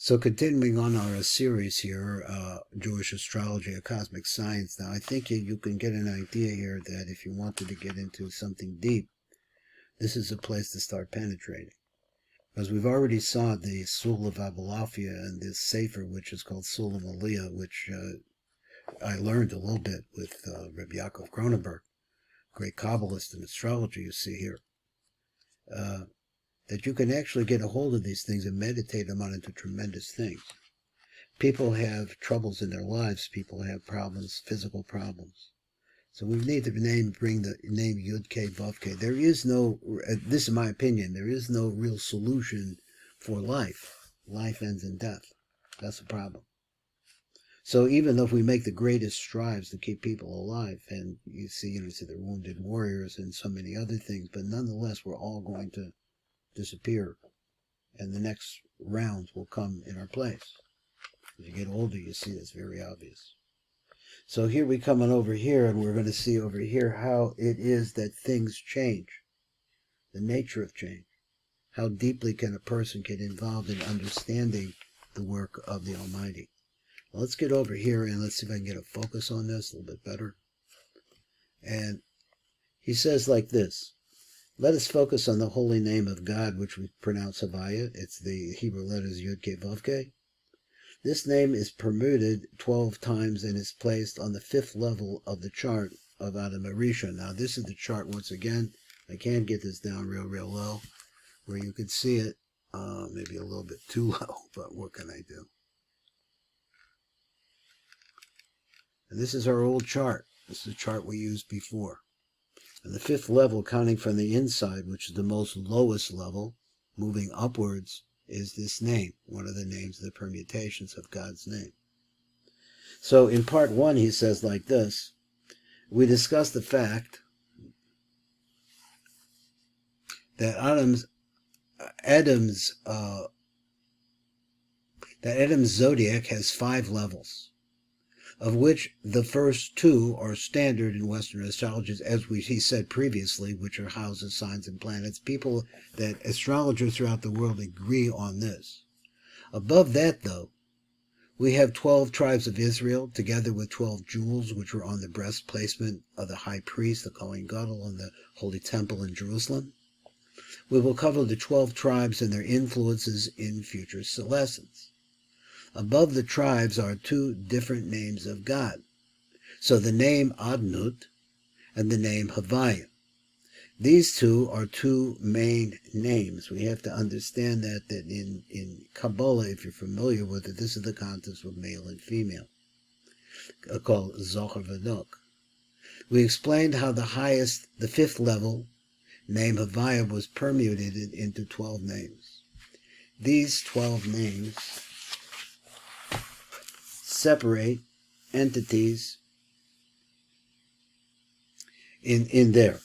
So continuing on our series here, Jewish Astrology, a Cosmic Science. Now I think you can get an idea here that if you wanted to get into something deep, this is a place to start penetrating. Because we've already saw the Sul of Abalafia and this Sefer, which is called Sulam Aliyah, which I learned a little bit with Rabbi Yaakov Kronenberg, great Kabbalist in astrology you see here. That you can actually get a hold of these things and meditate them on into tremendous things. People have troubles in their lives. People have problems, physical problems. So we need to bring the name Yud K Vav K. There is no, this is my opinion, there is no real solution for life. Life ends in death. That's the problem. So even though if we make the greatest strives to keep people alive, and you see the wounded warriors and so many other things, but nonetheless we're all going to disappear, and the next rounds will come in our place. As you get older, you see that's very obvious. So here we come on over here, and we're going to see over here how it is that things change, the nature of change. How deeply can a person get involved in understanding the work of the Almighty? Well, let's get over here and let's see if I can get a focus on this a little bit better. And he says like this: let us focus on the holy name of God, which we pronounce Havaya. It's the Hebrew letters Yud Ke Vav Ke. This name is permuted 12 times and is placed on the 5th level of the chart of Adam Arisha. Now, this is the chart once again. I can't get this down real low where you can see it. Maybe a little bit too low, but what can I do? And this is our old chart. This is the chart we used before. And the 5th level, counting from the inside, which is the most lowest level, moving upwards, is this name, one of the names of the permutations of God's name. So in part 1, he says like this: we discussed the fact that Adam's zodiac has 5 levels, of which the first 2 are standard in Western astrology, as he said previously, which are houses, signs, and planets. People that astrologers throughout the world agree on this. Above that, though, we have 12 tribes of Israel, together with 12 jewels, which were on the breast placement of the high priest, the Kohen Gadol, in the Holy Temple in Jerusalem. We will cover the 12 tribes and their influences in future lessons. Above the tribes are 2 different names of God. So the name Adnut and the name Havaya. These 2 are 2 main names. We have to understand that in Kabbalah, if you're familiar with it, this is the context of male and female, called Zohar V'Nok. We explained how the 5th level, name Havaya, was permuted into 12 names. These 12 names separate entities in there.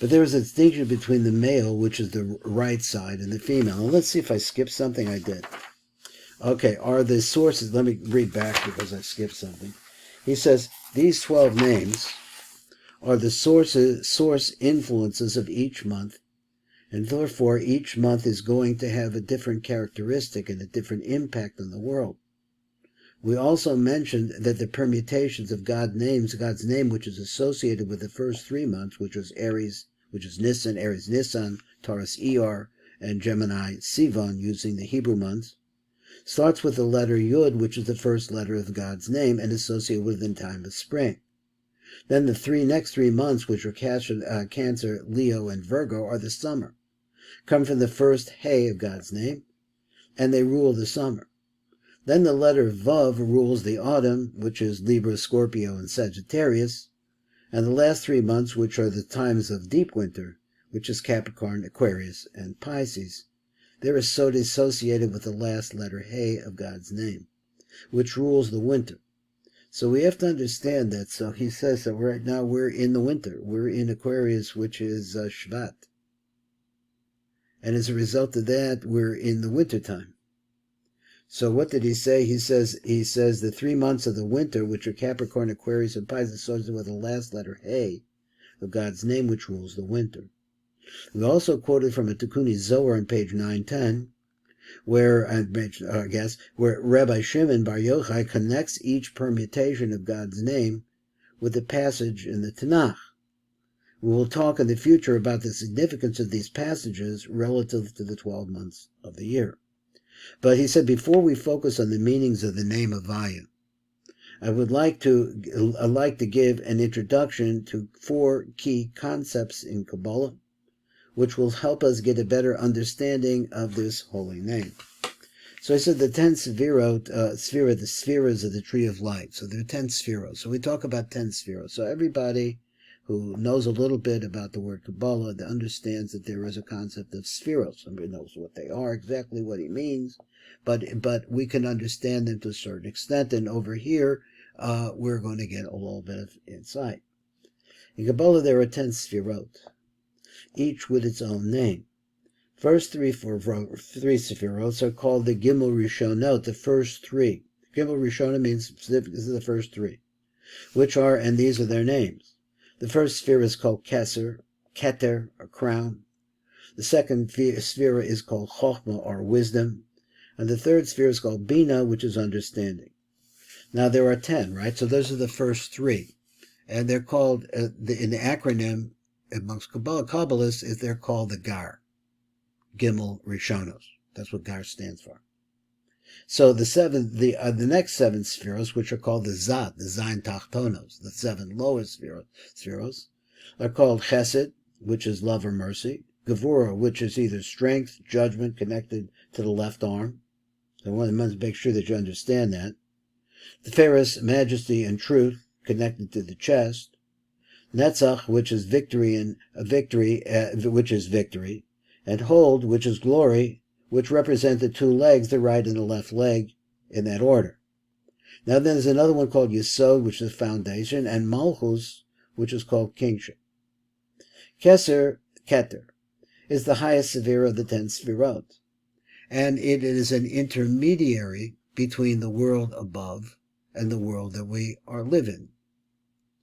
But there is a distinction between the male, which is the right side, and the female. And let's see if I skipped something. I did. Okay, are the sources, let me read back because I skipped something. He says, these 12 names are the source influences of each month, and therefore each month is going to have a different characteristic and a different impact on the world. We also mentioned that the permutations of God's name, which is associated with the first 3 months, which was Aries, which is Nisan, Aries Nisan, Taurus Iyar, and Gemini Sivan, using the Hebrew months, starts with the letter Yud, which is the first letter of God's name, and associated with the time of spring. Then the next 3 months, which are Cancer, Leo, and Virgo, are the summer, come from the first Hey of God's name, and they rule the summer. Then the letter Vav rules the autumn, which is Libra, Scorpio, and Sagittarius, and the last 3 months, which are the times of deep winter, which is Capricorn, Aquarius, and Pisces. They're associated with the last letter Hey of God's name, which rules the winter. So we have to understand that. So he says that right now we're in the winter. We're in Aquarius, which is Shvat. And as a result of that, we're in the wintertime. So what did he say? He says the 3 months of the winter, which are Capricorn, Aquarius, and Pisces, associated with the last letter Hey of God's name, which rules the winter. We also quoted from a Tikkuni Zohar on page 910 where I guess where Rabbi Shimon Bar Yochai connects each permutation of God's name with a passage in the Tanakh. We will talk in the future about the significance of these passages relative to the 12 months of the year. But he said, before we focus on the meanings of the name Avaya, I'd like to give an introduction to 4 key concepts in Kabbalah, which will help us get a better understanding of this holy name. So I said the 10 sefirot, the spheres of the tree of light. So there are 10 sefirot. So we talk about 10 sefirot. So everybody who knows a little bit about the word Kabbalah that understands that there is a concept of sefirot. Somebody knows what they are, exactly what he means, but we can understand them to a certain extent. And over here, we're going to get a little bit of insight. In Kabbalah, there are 10 sefirot, each with its own name. First three sefirot are called the Gimel Rishonot, the first 3. Gimel Rishonot means this is the first 3, which are, and these are their names. The first sphere is called Keter, or crown. The second sphere is called Chochmah, or wisdom. And the third sphere is called Bina, which is understanding. Now there are 10, right? So those are the first 3. And they're called, in the acronym amongst Kabbalists, they're called the Gar. Gimel Rishonos. That's what Gar stands for. So the next 7 spheros, which are called the Zat, the Zayin Tachtonos, the 7 lowest spheros, are called Chesed, which is love or mercy, Gevura, which is either strength, judgment, connected to the left arm. So one must make sure that you understand that. Tiferes, majesty and truth, connected to the chest. Netzach, which is victory, which is victory, and Hold, which is glory, which represent the 2 legs, the right and the left leg, in that order. Now then there's another one called Yesod, which is foundation, and Malchus, which is called kingship. Keter, is the highest sphere of the 10 sefirot, and it is an intermediary between the world above and the world that we are living.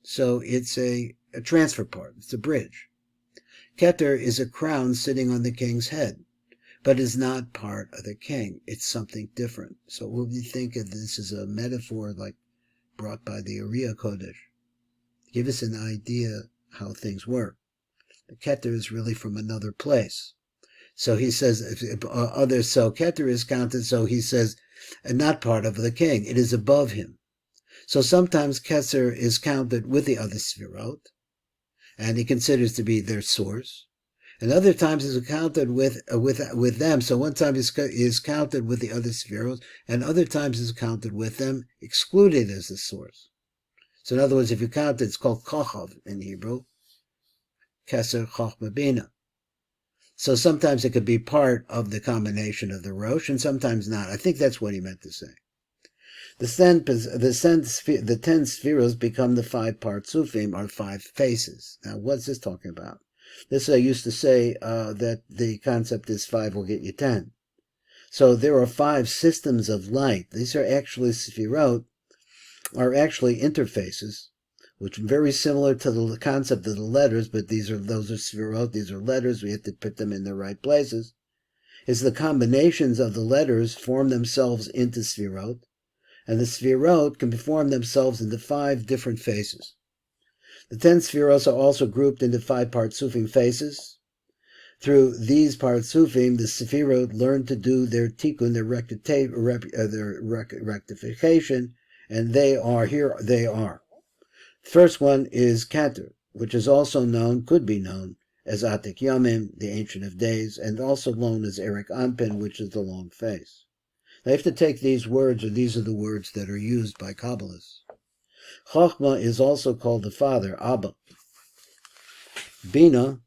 So it's a transfer part, it's a bridge. Keter is a crown sitting on the king's head, but is not part of the king. It's something different. So when we think of this as a metaphor like brought by the Uriah Kodesh, give us an idea how things work. The Keter is really from another place. So he says, so Keter is counted, so he says, not part of the king. It is above him. So sometimes Keter is counted with the other sefirot, and he considers to be their source. And other times is counted with them. So one time is counted with the other spheros, and other times is counted with them, excluded as the source. So in other words, if you count it, it's called kochav in Hebrew, keser chochmah bina. So sometimes it could be part of the combination of the rosh, and sometimes not. I think that's what he meant to say. The 10 spheros become the 5 partsufim, or 5 faces. Now, what's this talking about? This I used to say that the concept is 5 will get you 10. So there are 5 systems of light. These are actually sefirot, are actually interfaces, which are very similar to the concept of the letters, but those are sefirot, these are letters, we have to put them in the right places. Is the combinations of the letters form themselves into sefirot, and the sefirot can form themselves into 5 different faces. The 10 spheros are also grouped into 5 partsufim faces. Through these partsufim, the sefirot learn to do their tikkun, their rectification, and they are. The first one is Keter, which is also could be known as Atik Yomim, the Ancient of Days, and also known as Erik Anpin, which is the long face. Now you have to take these words, or these are the words that are used by Kabbalists. Chochmah is also called the father, Abba. Bina,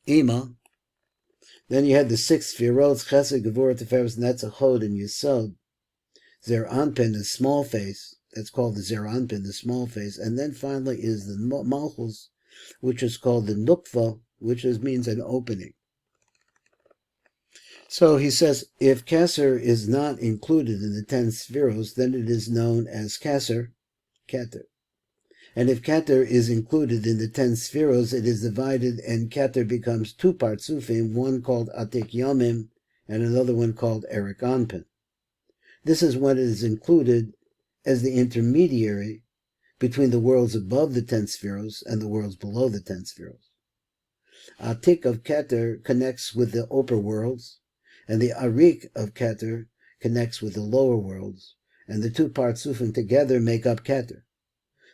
Ima. Then you had the 6 sefirot, Chesed, Gevurah, Tiferes, Netzach, Hod, and Yesod. Zer Anpin, the small face. That's called the Zer Anpin, the small face. And then finally is the Malchus, which is called the Nukva, which means an opening. So he says, if Keter is not included in the 10 spheros, then it is known as Keter. And if Keter is included in the 10 spheros, it is divided, and Keter becomes 2 partsufim, one called Atik Yomim and another one called Eric Anpin. This is when it is included as the intermediary between the worlds above the 10 sefirot and the worlds below the 10 sefirot. Atik of Keter connects with the upper worlds, and the Arik of Keter connects with the lower worlds, and the two partsufim together make up Keter.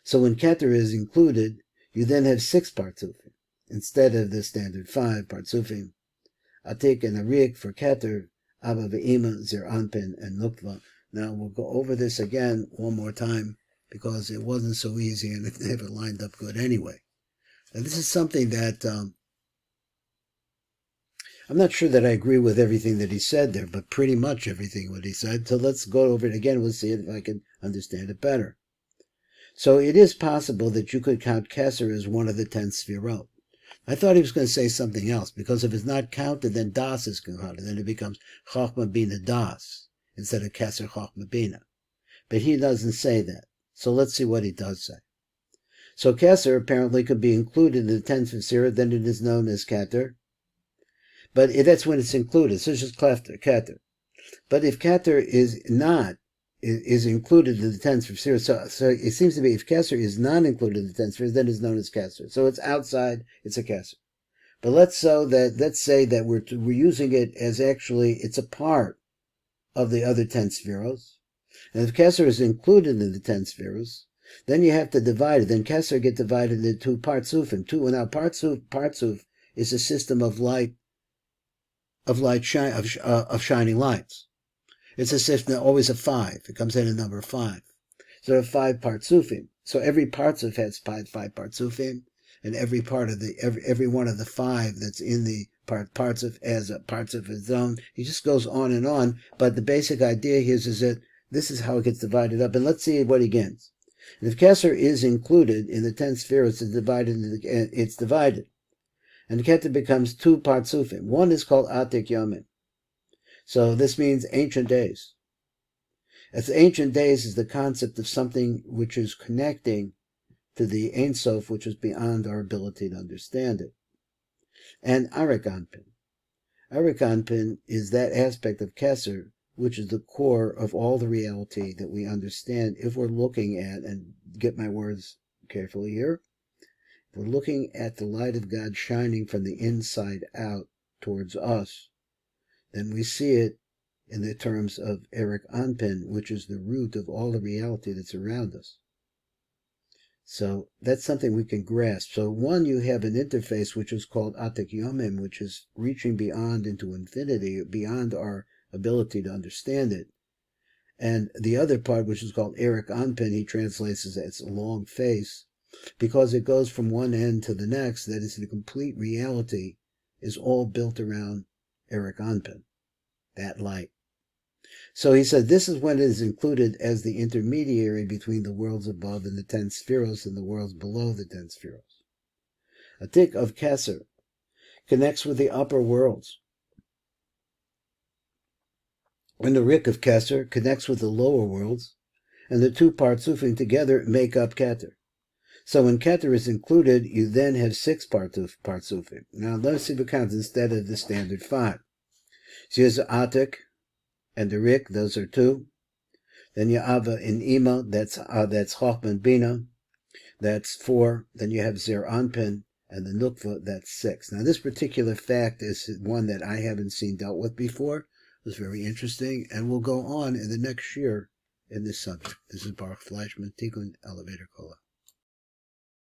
So when Keter is included, you then have 6 partsufim, instead of the standard 5 partsufim. Atik and Arik for Keter, Abba ve'ima, Zer Anpin, and Nukva. Now we'll go over this again one more time, because it wasn't so easy and it never lined up good anyway. Now this is something that I'm not sure that I agree with everything that he said there, but pretty much everything what he said. So let's go over it again. We'll see if I can understand it better. So it is possible that you could count Keser as one of the 10 sefirot. I thought he was going to say something else, because if it's not counted, then Das is counted. Then it becomes Chochma Bina Das instead of Keser Chochma Bina. But he doesn't say that. So let's see what he does say. So Keser apparently could be included in the 10 sefirot, then it is known as Keter. But that's when it's included. So it's just Keter. But if Keter is included in the 10 sefirot, so it seems to be if Keser is not included in the 10 sefirot, then it's known as Keser. So it's outside, it's a Keser. But let's say that we're using it as actually it's a part of the other 10 sefirot. And if Keser is included in the 10 sefirot, then you have to divide it. Then Keser get divided into 2 partsufim. Now partsuf is a system of shining lights. It's a system always a 5. It comes in a number 5. So there are 5 partsufim. So every partsuf has 5 partsufim, and every every one of the 5 that's in the partsuf as a parts of its own. He just goes on and on. But the basic idea here is that this is how it gets divided up. And let's see what he gets. And if Keser is included in the 10 sefirot, it's divided. And Keter becomes 2 partsufim. One is called Atik Yomim. So this means ancient days. As ancient days is the concept of something which is connecting to the Ein Sof, which is beyond our ability to understand it. And Arik Anpin. Arik Anpin is that aspect of Keser, which is the core of all the reality that we understand if we're looking at, and get my words carefully here, if we're looking at the light of God shining from the inside out towards us, then we see it in the terms of Eric Anpin, which is the root of all the reality that's around us. So that's something we can grasp. So one, you have an interface which is called Atik Yomim, which is reaching beyond into infinity, beyond our ability to understand it. And the other part, which is called Eric Anpin, he translates as its long face, because it goes from one end to the next. That is, the complete reality is all built around Eric Anpin, that light. So he said this is when it is included as the intermediary between the worlds above and the 10 sefirot and the worlds below the 10 sefirot. A tick of Keser connects with the upper worlds. When the Rik of Keser connects with the lower worlds, and the 2 partsufim together make up Keter. So when Keter is included, you then have 6 partsufim. Now let's see if it counts instead of the standard 5. So here's Atik and the Rik, those are 2. Then you have in Ima, that's Chochma Bina, that's 4. Then you have Zer Anpin, and the Nukva, that's 6. Now this particular fact is one that I haven't seen dealt with before. It was very interesting, and we'll go on in the next year in this subject. This is Baruch Fleischman, Tikkun Elevator Kola.